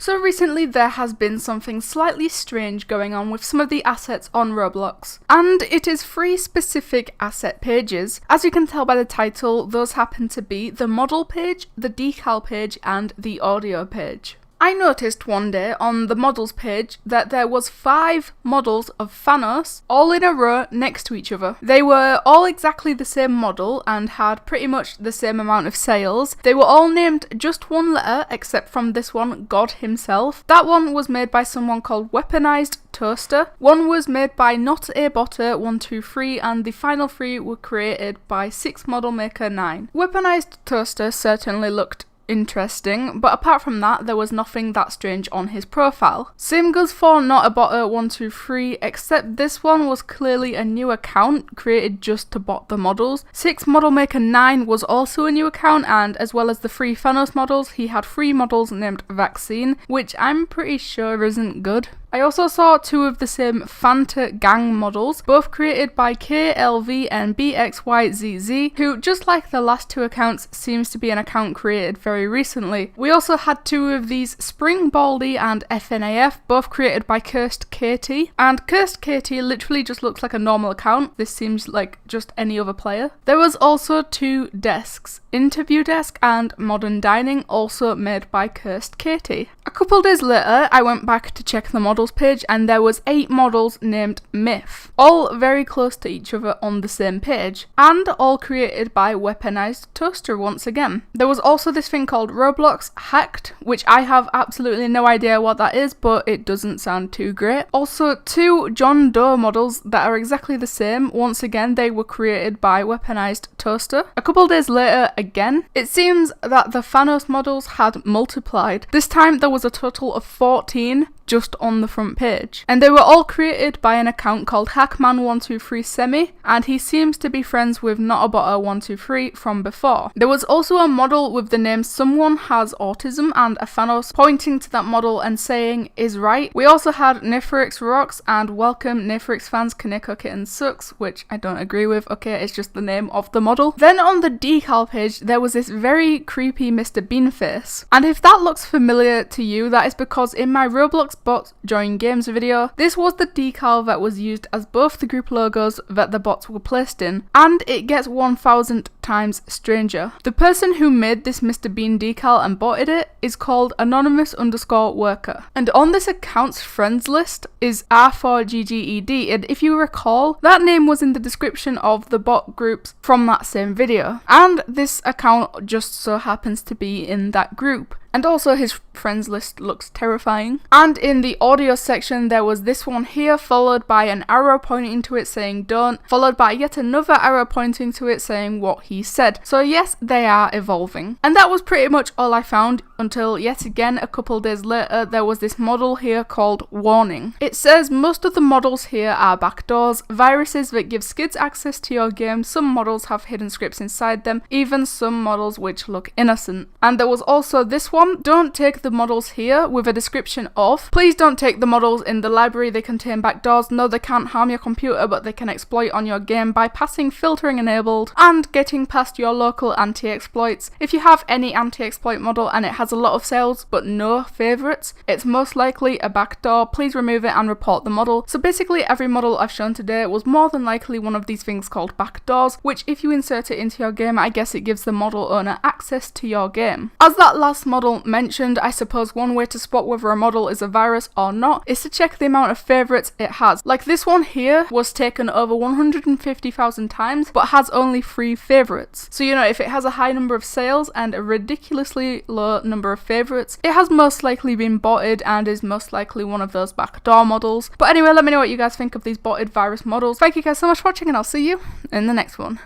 So recently there has been something slightly strange going on with some of the assets on Roblox, and it is 3 specific asset pages. As you can tell by the title, those happen to be the model page, the decal page, and the audio page. I noticed one day on the models page that there was 5 models of Thanos all in a row next to each other. They were all exactly the same model and had pretty much the same amount of sales. They were all named just one letter except from this one, God himself. That one was made by someone called Weaponized Toaster. One was made by Not a Botter 123, and the final 3 were created by 6 Model Maker 9. Weaponized Toaster certainly looked interesting, but apart from that there was nothing that strange on his profile. Same goes for Not a Botter 123, except this one was clearly a new account created just to bot the models. 6 Model Maker 9 was also a new account, and as well as the 3 Thanos models, he had 3 models named Vaccine, which I'm pretty sure isn't good. I also saw 2 of the same FANTA gang models, both created by KLV and BXYZZ, who, just like the last 2 accounts, seems to be an account created very recently. We also had 2 of these Spring Baldi and FNAF, both created by Cursed Katie, and Cursed Katie literally just looks like a normal account. This seems like just any other player. There was also 2 desks, Interview Desk and Modern Dining, also made by Cursed Katie. A couple days later, I went back to check the models page and there was 8 models named Myth, all very close to each other on the same page, and all created by Weaponized Toaster once again. There was also this thing called Roblox Hacked, which I have absolutely no idea what that is, but it doesn't sound too great. Also 2 John Doe models that are exactly the same. Once again, they were created by Weaponized Toaster. A couple days later again, it seems that the Thanos models had multiplied. This time there was a total of 14 just on the front page, and they were all created by an account called Hackman123Semi, and he seems to be friends with NotABotter123 from before. There was also a model with the name Someone Has Autism and a Thanos pointing to that model and saying is right. We also had Nefrix Rocks and Welcome Nefrix Fans Kaneko Kitten Sucks, which I don't agree with. Okay, it's just the name of the model. Then on the decal page there was this very creepy Mr. Bean face, and if that looks familiar to you, that is because in my Roblox Bots Join Games video, this was the decal that was used as both the group logos that the bots were placed in, and it gets 1000 times stranger. The person who made this Mr. Bean decal and botted it is called Anonymous_Worker, and on this account's friends list is R4GGED, and if you recall, that name was in the description of the bot groups from that same video, and this account just so happens to be in that group. And also his friends list looks terrifying. And in the audio section there was this one here, followed by an arrow pointing to it saying don't, followed by yet another arrow pointing to it saying what he said. So yes, they are evolving. And that was pretty much all I found until yet again a couple days later there was this model here called Warning. It says most of the models here are backdoors, viruses that give skids access to your game. Some models have hidden scripts inside them, even some models which look innocent. And there was also this one, don't take the models here, with a description of, please don't take the models in the library, they contain backdoors. No, they can't harm your computer, but they can exploit on your game by passing filtering enabled and getting past your local anti-exploits. If you have any anti-exploit model and it has a lot of sales but no favorites, it's most likely a backdoor. Please remove it and report the model. So basically every model I've shown today was more than likely one of these things called backdoors, which if you insert it into your game, I guess it gives the model owner access to your game. As that last model mentioned, I suppose one way to spot whether a model is a virus or not is to check the amount of favorites it has. Like this one here was taken over 150,000 times but has only 3 favorites. So you know, if it has a high number of sales and a ridiculously low number of favorites, it has most likely been botted and is most likely one of those backdoor models. But anyway, let me know what you guys think of these botted virus models. Thank you guys so much for watching, and I'll see you in the next one.